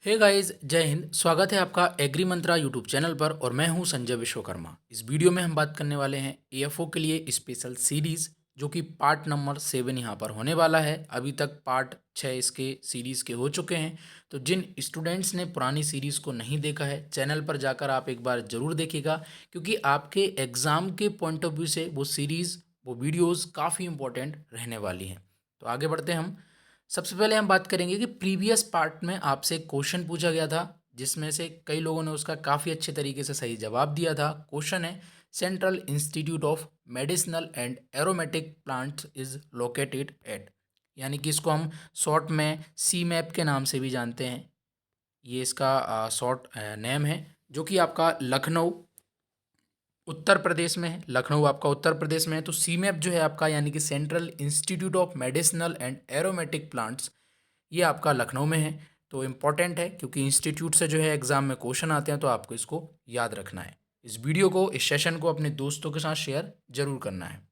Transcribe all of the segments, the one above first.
Hey guys, जय हिंद। स्वागत है आपका एग्री मंत्रा यूट्यूब चैनल पर और मैं हूं संजय विश्वकर्मा। इस वीडियो में हम बात करने वाले हैं एएफओ के लिए स्पेशल सीरीज, जो कि पार्ट नंबर 7 यहां पर होने वाला है। अभी तक पार्ट 6 इसके सीरीज के हो चुके हैं। तो जिन स्टूडेंट्स ने पुरानी सीरीज को नहीं देखा है, चैनल पर जाकर आप एक बार जरूर देखिएगा, क्योंकि आपके एग्जाम के पॉइंट ऑफ व्यू से वो सीरीज, वो वीडियोज़ काफ़ी इंपॉर्टेंट रहने वाली हैं। तो आगे बढ़ते हैं हम। सबसे पहले हम बात करेंगे कि प्रीवियस पार्ट में आपसे क्वेश्चन पूछा गया था, जिसमें से कई लोगों ने उसका काफ़ी अच्छे तरीके से सही जवाब दिया था। क्वेश्चन है, central institute of medicinal and aromatic plants is located at, यानी कि इसको हम शॉर्ट में सी मैप के नाम से भी जानते हैं। ये इसका शॉर्ट नेम है, जो कि आपका लखनऊ उत्तर प्रदेश में है। लखनऊ आपका उत्तर प्रदेश में है। तो सी मैप जो है आपका, यानी कि central institute of medicinal and aromatic plants, ये आपका लखनऊ में है। तो इम्पॉर्टेंट है, क्योंकि इंस्टीट्यूट से जो है एग्जाम में क्वेश्चन आते हैं, तो आपको इसको याद रखना है। इस वीडियो को, इस सेशन को अपने दोस्तों के साथ शेयर जरूर करना है।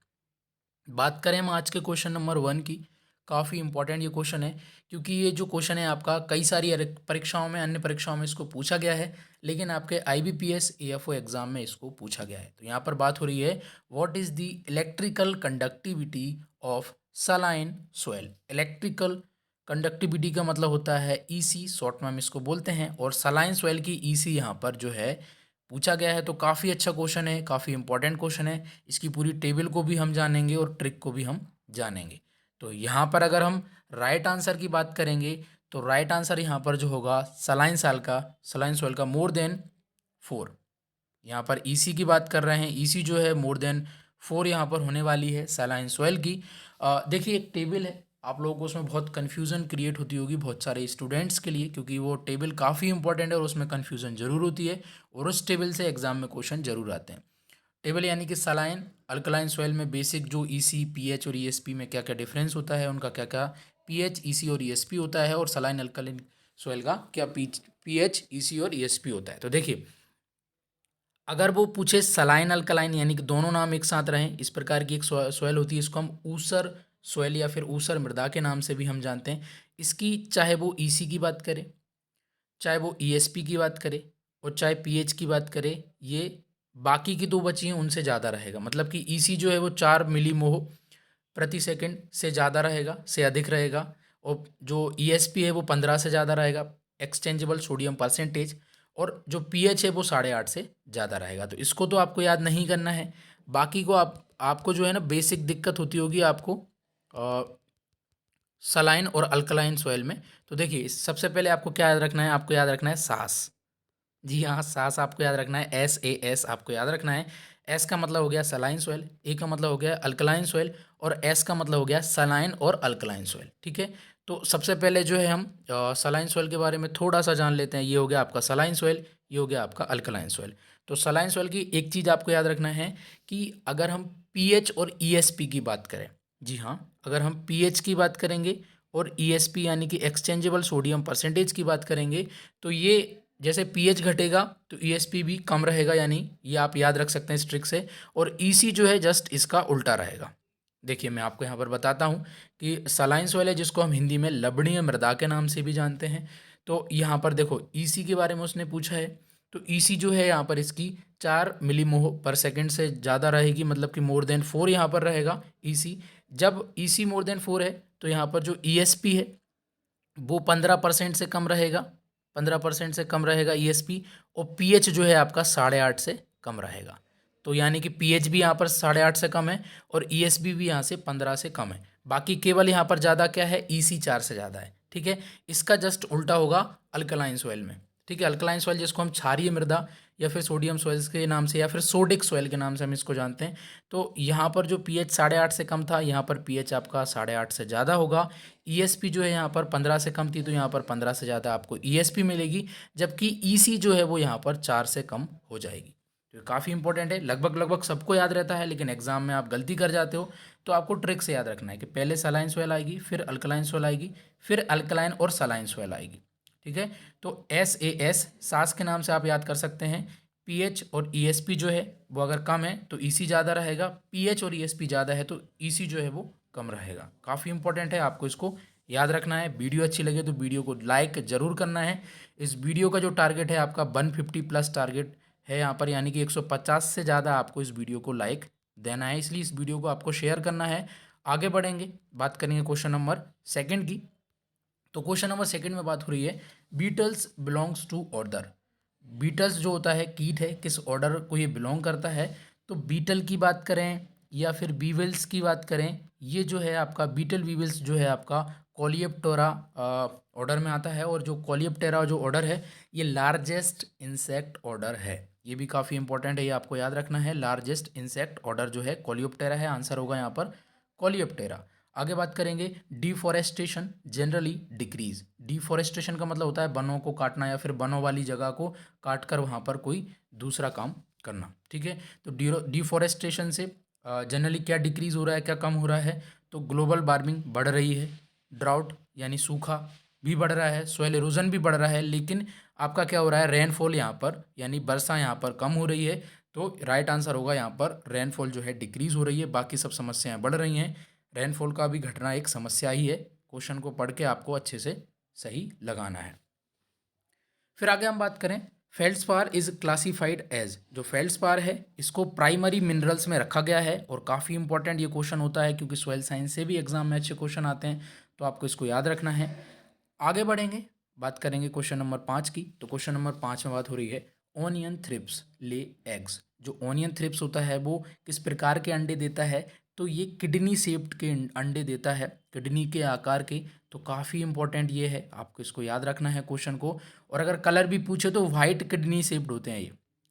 बात करें हम आज के क्वेश्चन नंबर 1 की। काफ़ी इंपॉर्टेंट ये क्वेश्चन है, क्योंकि ये जो क्वेश्चन है आपका कई सारी परीक्षाओं में, अन्य परीक्षाओं में इसको पूछा गया है, लेकिन आपके आईबीपीएस एएफओ एग्जाम में इसको पूछा गया है। तो यहाँ पर बात हो रही है, what is the electrical conductivity of saline soil. Electrical conductivity का मतलब होता है ईसी, शॉर्ट में हम इसको बोलते हैं, और सलाइन सोयल की ईसी यहाँ पर जो है पूछा गया है। तो काफ़ी अच्छा क्वेश्चन है, काफ़ी इंपॉर्टेंट क्वेश्चन है। इसकी पूरी टेबल को भी हम जानेंगे और ट्रिक को भी हम जानेंगे। तो यहाँ पर अगर हम राइट आंसर की बात करेंगे, तो राइट आंसर यहाँ पर जो होगा सलाइन सोयल का मोर देन 4। यहाँ पर ईसी की बात कर रहे हैं, ईसी जो है मोर देन 4 यहाँ पर होने वाली है सलाइन सोयल की। देखिए, एक टेबल है, आप लोगों को उसमें बहुत कन्फ्यूज़न क्रिएट होती होगी बहुत सारे स्टूडेंट्स के लिए, क्योंकि वो टेबल काफ़ी इंपॉर्टेंट है और उसमें कन्फ्यूज़न ज़रूर होती है, और उस टेबल से एग्जाम में क्वेश्चन जरूर आते हैं। टेबल यानी कि सलाइन अल्कलाइन सॉइल में बेसिक जो ईसी, पीएच और ईएसपी में क्या क्या डिफरेंस होता है, उनका क्या क्या पीएच, ईसी और ईएसपी होता है, और सलाइन अल्कलाइन सॉइल का क्या पीएच, ईसी और ईएसपी होता है। तो देखिए, अगर वो पूछे सलाइन अल्कलाइन, यानी कि दोनों नाम एक साथ रहें, इस प्रकार की एक सॉइल होती है, इसको हम ऊसर सॉइल या फिर ऊसर मृदा के नाम से भी हम जानते हैं। इसकी चाहे वो ईसी की बात करें, चाहे वो ईएसपी की बात करें, और चाहे पीएच की बात करें, ये बाकी की दो बची हैं उनसे ज़्यादा रहेगा। मतलब कि ईसी जो है वो 4 मिलीमोह प्रति सेकंड से ज़्यादा रहेगा, से अधिक रहेगा, और जो ईएसपी है वो 15 से ज़्यादा रहेगा, एक्सचेंजेबल सोडियम परसेंटेज, और जो पीएच है वो 8.5 से ज़्यादा रहेगा। तो इसको तो आपको याद नहीं करना है। बाकी को आपको जो है ना, बेसिक दिक्कत होती होगी आपको सलाइन और अल्कलाइन सॉइल में। तो देखिए, सबसे पहले आपको क्या याद रखना है, आपको याद रखना है सास। जी हाँ, सास आपको याद रखना है, SAS आपको याद रखना है। एस का मतलब हो गया सलाइन सॉइल, ए का मतलब हो गया अल्कलाइन सॉइल, और एस का मतलब हो गया सलाइन और अल्कलाइन सॉइल। ठीक है, तो सबसे पहले जो है हम सलाइन सॉइल के बारे में थोड़ा सा जान लेते हैं। ये हो गया आपका सलाइन सॉइल, ये हो गया आपका अल्कलाइन सॉइल। तो सलाइन सॉइल की एक चीज़ आपको याद रखना है कि अगर हम पीएच और ईएसपी की बात करें, जी हाँ, अगर हम पीएच की बात करेंगे और ईएसपी यानी कि एक्सचेंजेबल सोडियम परसेंटेज की बात करेंगे, तो ये जैसे पीएच घटेगा तो ईएसपी भी कम रहेगा, यानी ये आप याद रख सकते हैं इस ट्रिक से। और ईसी जो है जस्ट इसका उल्टा रहेगा। देखिए, मैं आपको यहाँ पर बताता हूँ कि सलाइन सॉइल है, जिसको हम हिंदी में लवणीय मृदा के नाम से भी जानते हैं। तो यहाँ पर देखो, ईसी के बारे में उसने पूछा है, तो ईसी जो है यहाँ पर इसकी 4 मिलीमोह पर सेकंड से ज़्यादा रहेगी, मतलब कि मोर देन 4 यहाँ पर रहेगा ईसी। जब ईसी मोर देन 4 है, तो यहाँ पर जो ईएसपी है वो 15% से कम रहेगा, 15% से कम रहेगा ईएसपी, और पीएच जो है आपका 8.5 से कम रहेगा। तो यानी कि पीएच भी यहाँ पर 8.5 से कम है, और ईएसपी भी यहाँ से 15 से कम है। बाकी केवल यहाँ पर ज़्यादा क्या है, ईसी 4 से ज़्यादा है। ठीक है, इसका जस्ट उल्टा होगा अल्कलाइन सॉइल में। ठीक है, अल्कलाइन सॉइल जिसको हम क्षारीय मृदा या फिर सोडियम सॉइल्स के नाम से या फिर सोडिक सॉइल के नाम से हम इसको जानते हैं। तो यहाँ पर जो पीएच 8.5 से कम था, यहाँ पर पीएच आपका 8.5 से ज़्यादा होगा। ईएसपी जो है यहाँ पर 15 से कम थी, तो यहाँ पर 15 से ज़्यादा आपको ईएसपी मिलेगी, जबकि ईसी जो है वो यहाँ पर 4 से कम हो जाएगी। तो काफ़ी इंपॉर्टेंट है, लगभग लगभग सबको याद रहता है, लेकिन एग्जाम में आप गलती कर जाते हो। तो आपको ट्रिक से याद रखना है कि पहले सलाइन सॉइल आएगी, फिर अल्कलाइन सॉइल आएगी, फिर अल्कलाइन और सलाइन सॉइल आएगी। ठीक है, तो SAS सास के नाम से आप याद कर सकते हैं। पीएच और ईएसपी जो है वो अगर कम है तो ईसी ज़्यादा रहेगा, पीएच और ईएसपी ज़्यादा है तो ईसी जो है वो कम रहेगा। काफ़ी इंपॉर्टेंट है, आपको इसको याद रखना है। वीडियो अच्छी लगे तो वीडियो को लाइक ज़रूर करना है। इस वीडियो का जो टारगेट है आपका 150 प्लस टारगेट है यहाँ पर, यानी कि 150 से ज़्यादा आपको इस वीडियो को लाइक देना है, इसलिए इस वीडियो को आपको शेयर करना है। आगे बढ़ेंगे, बात करेंगे क्वेश्चन नंबर सेकंड की। तो क्वेश्चन नंबर सेकंड में बात हो रही है beetles belongs to order. Beetles जो होता है कीट है, किस ऑर्डर को ये बिलोंग करता है? तो बीटल की बात करें या फिर बीवल्स की बात करें, ये जो है आपका बीटल वीवल्स जो है आपका कोलियोप्टेरा ऑर्डर में आता है। और जो कोलियोप्टेरा जो ऑर्डर है ये लार्जेस्ट इंसेक्ट ऑर्डर है। ये भी काफ़ी इंपॉर्टेंट है, ये आपको याद रखना है। लार्जेस्ट इंसेक्ट ऑर्डर जो है कोलियोप्टेरा है, आंसर होगा यहाँ पर कोलियोप्टेरा। आगे बात करेंगे डिफॉरेस्टेशन जनरली डिक्रीज। डिफॉरेस्टेशन का मतलब होता है वनों को काटना या फिर वनों वाली जगह को काट कर वहाँ पर कोई दूसरा काम करना, ठीक है। तो डिफॉरेस्टेशन से जनरली क्या डिक्रीज हो रहा है, क्या कम हो रहा है? तो ग्लोबल वार्मिंग बढ़ रही है, ड्राउट यानी सूखा भी बढ़ रहा है, सॉइल इरोजन भी बढ़ रहा है, लेकिन आपका क्या हो रहा है, रेनफॉल यहाँ पर यानी वर्षा यहाँ पर कम हो रही है। तो राइट आंसर होगा यहाँ पर रेनफॉल जो है डिक्रीज हो रही है, बाकी सब समस्याएं बढ़ रही हैं। रेनफॉल का भी घटना एक समस्या ही है। क्वेश्चन को पढ़ के आपको अच्छे से सही लगाना है। फिर आगे हम बात करें, फेल्ड्स्पार इज क्लासिफाइड एज। जो फेल्ड्स्पार है इसको प्राइमरी मिनरल्स में रखा गया है, और काफ़ी इंपॉर्टेंट ये क्वेश्चन होता है क्योंकि सॉइल साइंस से भी एग्जाम में अच्छे क्वेश्चन आते हैं, तो आपको इसको याद रखना है। आगे बढ़ेंगे, बात करेंगे क्वेश्चन नंबर 5 की। तो क्वेश्चन नंबर 5 में बात हो रही है ओनियन थ्रिप्स ले एग्स। जो ओनियन थ्रिप्स होता है वो किस प्रकार के अंडे देता है? तो ये किडनी शेप्ड के अंडे देता है, किडनी के आकार के। तो काफ़ी इंपॉर्टेंट ये है, आपको इसको याद रखना है क्वेश्चन को। और अगर कलर भी पूछे तो वाइट किडनी शेप्ड होते हैं ये।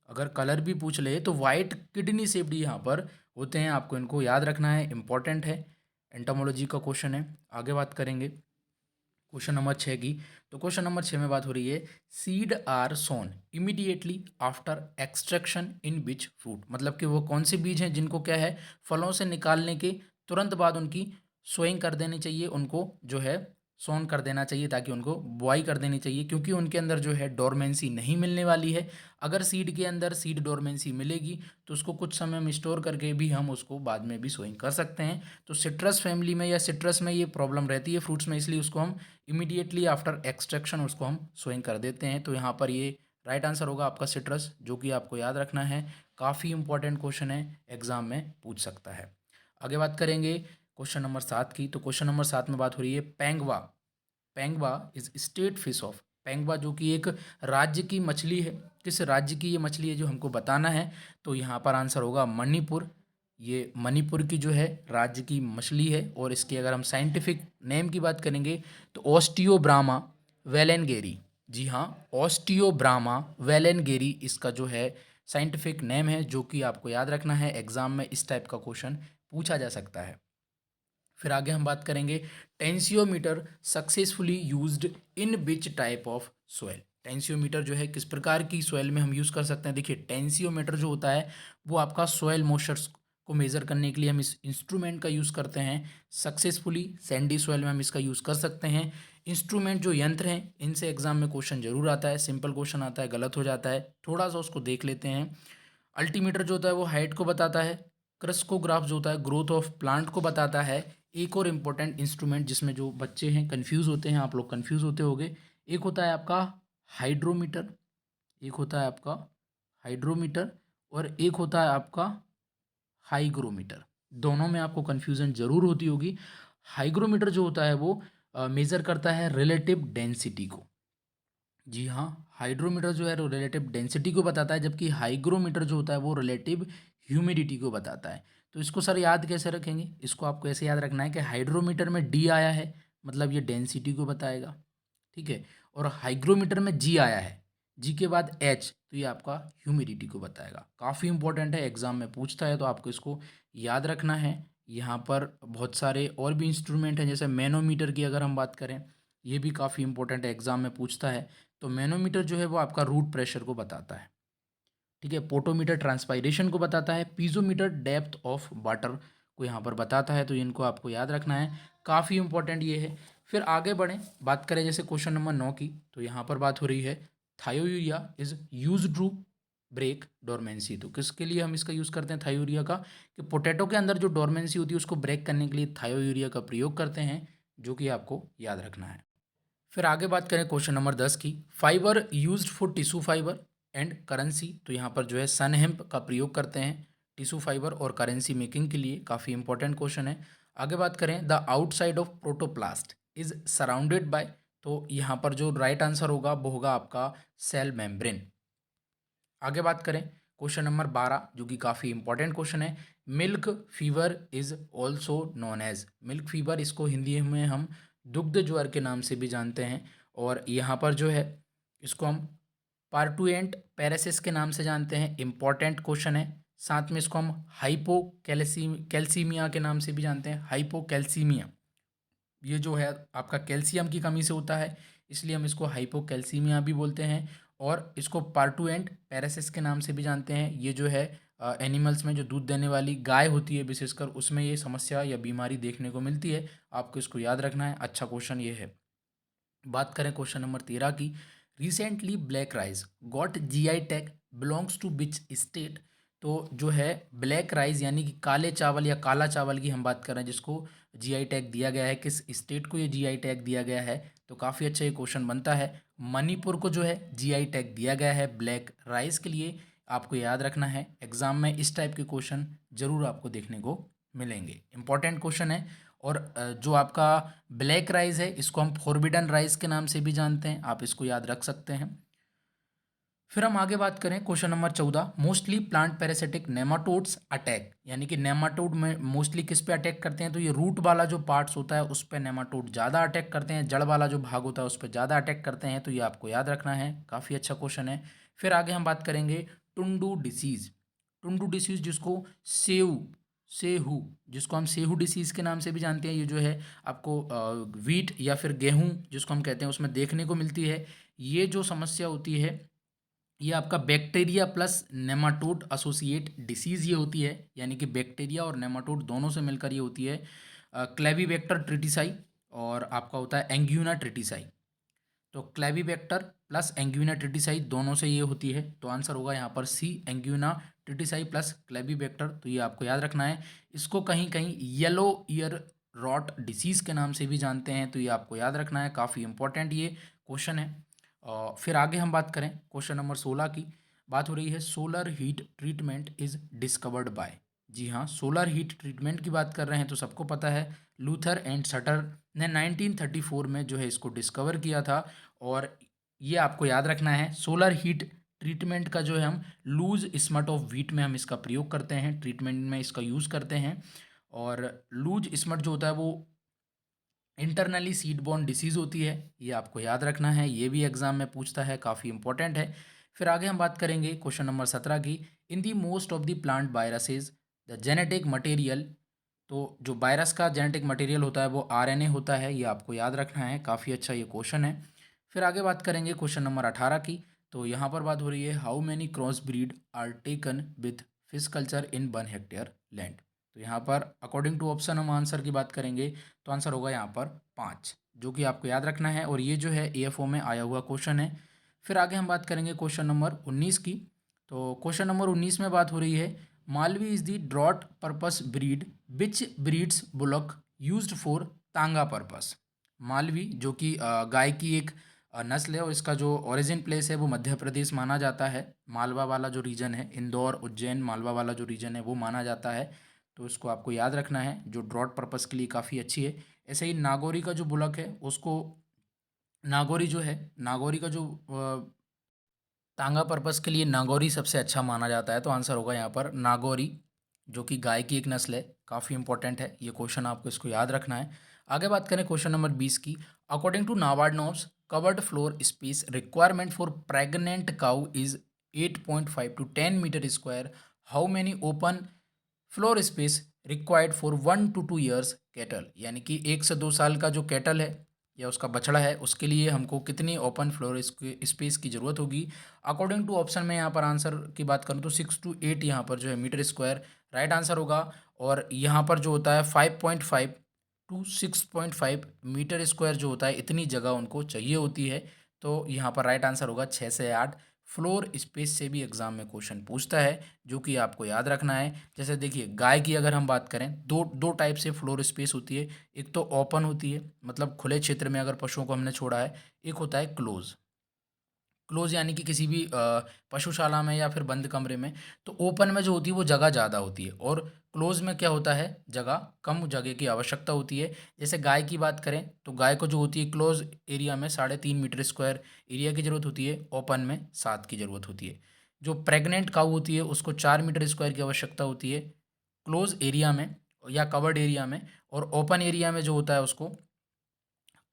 अगर कलर भी पूछ ले तो वाइट किडनी शेप्ड यहाँ पर होते हैं, आपको इनको याद रखना है, इंपॉर्टेंट है। एंटोमोलॉजी का क्वेश्चन है। आगे बात करेंगे क्वेश्चन नंबर 6 की। तो क्वेश्चन नंबर 6 में बात हो रही है seed are sown immediately after extraction in which fruit. मतलब कि वो कौन से बीज हैं जिनको क्या है, फलों से निकालने के तुरंत बाद उनकी सोइंग कर देनी चाहिए, उनको जो है सोन कर देना चाहिए, ताकि उनको बुआई कर देनी चाहिए, क्योंकि उनके अंदर जो है डोरमेंसी नहीं मिलने वाली है। अगर सीड के अंदर सीड डोरमेंसी मिलेगी तो उसको कुछ समय में स्टोर करके भी हम उसको बाद में भी सोइंग कर सकते हैं। तो सिट्रस फैमिली में या सिट्रस में ये प्रॉब्लम रहती है फ्रूट्स में, इसलिए उसको हम इमीडिएटली आफ्टर एक्सट्रैक्शन उसको हम सोइंग कर देते हैं। तो यहाँ पर ये राइट आंसर होगा आपका सिट्रस, जो कि आपको याद रखना है। काफ़ी इंपॉर्टेंट क्वेश्चन है, एग्जाम में पूछ सकता है। आगे बात करेंगे क्वेश्चन नंबर 7 की। तो क्वेश्चन नंबर 7 में बात हो रही है पेंगवा। पेंगवा इज स्टेट फिश ऑफ। पेंगवा जो कि एक राज्य की मछली है, किस राज्य की ये मछली है जो हमको बताना है? तो यहाँ पर आंसर होगा मणिपुर। ये मणिपुर की जो है राज्य की मछली है। और इसकी अगर हम साइंटिफिक नेम की बात करेंगे तो ओस्टियोब्रामा वेलेनगेरी। जी हाँ, ओस्टियोब्रामा वेलेनगेरी इसका जो है साइंटिफिक नेम है, जो कि आपको याद रखना है, एग्जाम में इस टाइप का क्वेश्चन पूछा जा सकता है। फिर आगे हम बात करेंगे tensiometer successfully used in which type of soil. Tensiometer जो है किस प्रकार की सॉइल में हम यूज़ कर सकते हैं? देखिए, टेंसियोमीटर जो होता है वो आपका सॉइल मॉइस्चर को मेज़र करने के लिए हम इस इंस्ट्रूमेंट का यूज़ करते हैं। सक्सेसफुली सैंडी सॉइल में हम इसका यूज़ कर सकते हैं। इंस्ट्रूमेंट जो यंत्र हैं इनसे एग्जाम में क्वेश्चन जरूर आता है, सिंपल क्वेश्चन आता है, गलत हो जाता है, थोड़ा सा उसको देख लेते हैं। अल्टीमीटर जो होता है वो हाइट को बताता है। क्रस्कोग्राफ जो होता है ग्रोथ ऑफ प्लांट को बताता है। एक और इम्पोर्टेंट इंस्ट्रूमेंट जिसमें जो बच्चे हैं कंफ्यूज होते हैं, आप लोग कंफ्यूज होते होगे, एक होता है आपका हाइड्रोमीटर, एक होता है आपका हाइड्रोमीटर, और एक होता है आपका हाइग्रोमीटर। दोनों में आपको कन्फ्यूज़न ज़रूर होती होगी। हाइग्रोमीटर जो होता है वो मेज़र करता है रिलेटिव डेंसिटी को। जी हाँ, हाइड्रोमीटर जो है वो रिलेटिव डेंसिटी को बताता है, जबकि हाइग्रोमीटर जो होता है वो रिलेटिव ह्यूमिडिटी को बताता है। तो इसको सर याद कैसे रखेंगे? इसको आपको ऐसे याद रखना है कि हाइड्रोमीटर में डी आया है, मतलब ये डेंसिटी को बताएगा, ठीक है। और हाइग्रोमीटर में जी आया है, जी के बाद एच, तो ये आपका ह्यूमिडिटी को बताएगा। काफ़ी इंपॉर्टेंट है, एग्जाम में पूछता है, तो आपको इसको याद रखना है। यहाँ पर बहुत सारे और भी इंस्ट्रूमेंट हैं, जैसे मैनोमीटर की अगर हम बात करें, ये भी काफ़ी इंपॉर्टेंट है, एग्जाम में पूछता है। तो मैनोमीटर जो है वो आपका रूट प्रेशर को बताता है, ठीक है। पोटोमीटर ट्रांसपायरेशन को बताता है। पीजोमीटर डेप्थ ऑफ वाटर को यहाँ पर बताता है। तो इनको आपको याद रखना है, काफ़ी इंपॉर्टेंट ये है। फिर आगे बढ़ें, बात करें जैसे क्वेश्चन नंबर 9 की। तो यहाँ पर बात हो रही है thiourea is use to break dormancy. तो किसके लिए हम इसका यूज़ करते हैं थायोयूरिया का? कि पोटैटो के अंदर जो डोरमेंसी होती है उसको ब्रेक करने के लिए थायोयूरिया का प्रयोग करते हैं। जो कि आपको याद रखना है। फिर आगे बात करें क्वेश्चन नंबर 10 की, fibre used for tissue fibre and currency. तो यहाँ पर जो है सन हेम्प का प्रयोग करते हैं टिश्यू फाइबर और करेंसी मेकिंग के लिए, काफ़ी इंपॉर्टेंट क्वेश्चन है। आगे बात करें, the outside of protoplast is surrounded by. तो यहाँ पर जो राइट आंसर होगा वो होगा आपका सेल मेम्ब्रेन। आगे बात करें क्वेश्चन नंबर 12, जो कि काफ़ी इंपॉर्टेंट क्वेश्चन है, milk fever is also known as. Milk fever, इसको हिंदी में हम दुग्ध ज्वर के नाम से भी जानते हैं, और यहाँ पर जो है इसको हम पार्टुएंट पैरासिस के नाम से जानते हैं। इंपॉर्टेंट क्वेश्चन है। साथ में इसको हम कैल्सीमिया के नाम से भी जानते हैं, हाइपोकैल्सीमिया। ये जो है आपका कैल्शियम की कमी से होता है, इसलिए हम इसको हाइपोकैल्सीमिया भी बोलते हैं। और इसको पार्टुएंट पैरासिस के नाम से भी जानते हैं। ये जो है एनिमल्स में जो दूध देने वाली गाय होती है विशेषकर, उसमें ये समस्या या बीमारी देखने को मिलती है। आपको इसको याद रखना है, अच्छा क्वेश्चन ये है। बात करें क्वेश्चन नंबर 13 की, recently black rice got GI tag belongs to which state. तो जो है ब्लैक राइस यानी कि काले चावल या काला चावल की हम बात कर रहे हैं, जिसको जीआई टैग दिया गया है, किस स्टेट को ये जीआई टैग दिया गया है। तो काफ़ी अच्छा ये क्वेश्चन बनता है। मणिपुर को जो है जीआई टैग दिया गया है ब्लैक राइस के लिए। आपको याद रखना है, एग्जाम में इस टाइप के क्वेश्चन जरूर आपको देखने को मिलेंगे, इंपॉर्टेंट क्वेश्चन है। और जो आपका ब्लैक राइस है, इसको हम फॉरबिडन राइस के नाम से भी जानते हैं, आप इसको याद रख सकते हैं। फिर हम आगे बात करें question number 14, mostly plant parasitic nematodes attack. यानी कि नेमाटोड में मोस्टली किस पे अटैक करते हैं, तो ये रूट वाला जो पार्ट्स होता है उस पर नेमाटोड ज़्यादा अटैक करते हैं, जड़ वाला जो भाग होता है उस पर ज़्यादा अटैक करते हैं। तो ये आपको याद रखना है, काफ़ी अच्छा क्वेश्चन है। फिर आगे हम बात करेंगे टुंडू डिसीज़। टुंडू डिसीज़ जिसको सेहू जिसको हम सेहू डिसीज़ के नाम से भी जानते हैं, ये जो है आपको वीट या फिर गेहूँ जिसको हम कहते हैं उसमें देखने को मिलती है। ये जो समस्या होती है, ये आपका bacteria plus nematode associate disease ये होती है। यानी कि बैक्टीरिया और नेमाटोड दोनों से मिलकर ये होती है क्लेविबैक्टर ट्रिटिसाई, और आपका होता है एंग्यूना ट्रिटिसाई। तो क्लेविबैक्टर प्लस एंग्यूना ट्रिटिसाई दोनों से ये होती है। तो आंसर होगा यहाँ पर सी, एंग्यूना ट्रिटिसाई प्लस क्लेविबैक्टर। तो ये आपको याद रखना है। इसको कहीं कहीं येलो ईयर रॉट डिसीज़ के नाम से भी जानते हैं। तो ये आपको याद रखना है, काफ़ी इंपॉर्टेंट ये क्वेश्चन है। फिर आगे हम बात करें क्वेश्चन नंबर 16 की, बात हो रही है solar heat treatment is discovered by. जी हाँ, सोलर हीट ट्रीटमेंट की बात कर रहे हैं तो सबको पता है लूथर एंड सटर ने 1934 में जो है इसको डिस्कवर किया था। और ये आपको याद रखना है, सोलर हीट ट्रीटमेंट का जो है हम लूज स्मट ऑफ व्हीट में हम इसका प्रयोग करते हैं, ट्रीटमेंट में इसका यूज़ करते हैं। और लूज स्मट जो होता है वो इंटरनली सीड बॉर्न डिसीज़ होती है, ये आपको याद रखना है, ये भी एग्जाम में पूछता है, काफ़ी इंपॉर्टेंट है। फिर आगे हम बात करेंगे क्वेश्चन नंबर 17 की, in the most of the plant viruses the genetic material. तो जो वायरस का जेनेटिक मटेरियल होता है वो आरएनए होता है, ये आपको याद रखना है, काफ़ी अच्छा ये क्वेश्चन है। फिर आगे बात करेंगे क्वेश्चन नंबर 18 की। तो यहाँ पर बात हो रही है how many cross breed are taken with fish culture in 1 hectare land. तो यहाँ पर अकॉर्डिंग टू ऑप्शन हम आंसर की बात करेंगे तो आंसर होगा यहाँ पर 5, जो कि आपको याद रखना है। और ये जो है एएफओ में आया हुआ क्वेश्चन है। फिर आगे हम बात करेंगे क्वेश्चन नंबर 19 की। तो क्वेश्चन नंबर 19 में बात हो रही है Malvi is the drought purpose breed which breeds bullock used for tanga purpose. Malvi जो कि गाय की एक नस्ल है, और इसका जो ओरिजिन प्लेस है वो मध्य प्रदेश माना जाता है। मालवा वाला जो रीजन है, इंदौर उज्जैन मालवा वाला जो रीजन है वो माना जाता है। तो इसको आपको याद रखना है, जो ड्रॉट पर्पस के लिए काफ़ी अच्छी है। ऐसे ही नागौरी का जो बुलक है उसको, नागौरी जो है, नागौरी का जो तांगा पर्पस के लिए नागौरी सबसे अच्छा माना जाता है। तो आंसर होगा यहाँ पर नागौरी, जो कि गाय की एक नस्ल है, काफ़ी इंपॉर्टेंट है ये क्वेश्चन, आपको इसको याद रखना है। आगे बात करें क्वेश्चन नंबर 20 की, according to NABARD norms covered floor space requirement for pregnant cow is 8.5 to 10 metre square, how many open floor space required for 1 to 2 years cattle. यानी कि 1 से 2 साल का जो कैटल है या उसका बछड़ा है, उसके लिए हमको कितनी ओपन फ्लोर स्पेस की ज़रूरत होगी। अकॉर्डिंग टू ऑप्शन में यहाँ पर आंसर की बात करूँ तो 6 to 8 यहाँ पर जो है मीटर स्क्वायर राइट आंसर होगा। और यहाँ पर जो होता है 5.5 to 6.5 मीटर स्क्वायर जो होता है, इतनी जगह उनको चाहिए होती है। तो यहाँ पर राइट आंसर होगा 6 से 8, फ्लोर स्पेस से भी एग्जाम में क्वेश्चन पूछता है, जो कि आपको याद रखना है। जैसे देखिए, गाय की अगर हम बात करें, दो दो टाइप से फ्लोर स्पेस होती है। एक तो ओपन होती है, मतलब खुले क्षेत्र में अगर पशुओं को हमने छोड़ा है। एक होता है क्लोज। क्लोज यानी कि किसी भी पशुशाला में या फिर बंद कमरे में। तो ओपन में जो होती है वो जगह ज़्यादा होती है, और क्लोज में क्या होता है, जगह कम, जगह की आवश्यकता होती है। जैसे गाय की बात करें तो गाय को जो होती है क्लोज एरिया में 3.5 मीटर स्क्वायर एरिया की ज़रूरत होती है, ओपन में 7 की ज़रूरत होती है। जो प्रेग्नेंट काऊ होती है उसको 4 मीटर स्क्वायर की आवश्यकता होती है क्लोज एरिया में या कवर्ड एरिया में। और ओपन एरिया में जो होता है उसको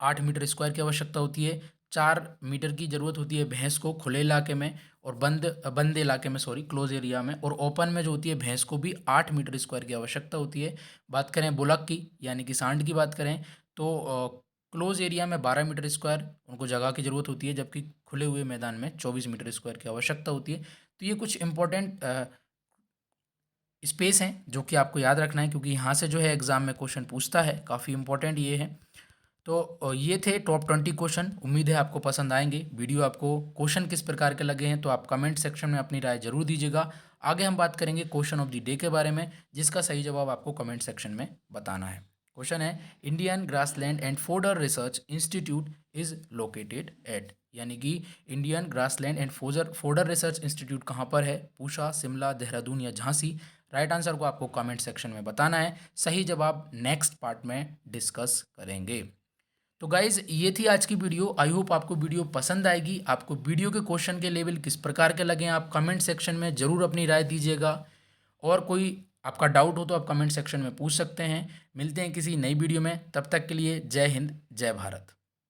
8 मीटर स्क्वायर की आवश्यकता होती है। 4 मीटर की ज़रूरत होती है भैंस को खुले इलाके में, और बंद बंद इलाके में, सॉरी, क्लोज एरिया में। और ओपन में जो होती है भैंस को भी 8 मीटर स्क्वायर की आवश्यकता होती है। बात करें बुलक की, यानी कि सांड की बात करें, तो क्लोज एरिया में 12 मीटर स्क्वायर उनको जगह की ज़रूरत होती है, जबकि खुले हुए मैदान में 24 मीटर स्क्वायर की आवश्यकता होती है। तो ये कुछ इंपॉर्टेंट स्पेस हैं जो कि आपको याद रखना है, क्योंकि यहाँ से जो है एग्ज़ाम में क्वेश्चन पूछता है। काफ़ी इंपॉर्टेंट ये है। तो ये थे टॉप 20 क्वेश्चन। उम्मीद है आपको पसंद आएंगे। वीडियो आपको क्वेश्चन किस प्रकार के लगे हैं तो आप कमेंट सेक्शन में अपनी राय जरूर दीजिएगा। आगे हम बात करेंगे क्वेश्चन ऑफ द डे के बारे में, जिसका सही जवाब आपको कमेंट सेक्शन में बताना है। क्वेश्चन है, Indian grassland and fodder research institute is located at, यानी कि Indian grassland and fodder fodder research institute कहाँ पर है, पूषा, शिमला, देहरादून या झांसी। राइट आंसर को आपको कमेंट सेक्शन में बताना है। सही जवाब नेक्स्ट पार्ट में डिस्कस करेंगे। तो गाइज, ये थी आज की वीडियो। आई होप आपको वीडियो पसंद आएगी। आपको वीडियो के क्वेश्चन के लेवल किस प्रकार के लगे हैं आप कमेंट सेक्शन में ज़रूर अपनी राय दीजिएगा। और कोई आपका डाउट हो तो आप कमेंट सेक्शन में पूछ सकते हैं। मिलते हैं किसी नई वीडियो में, तब तक के लिए जय हिंद, जय भारत।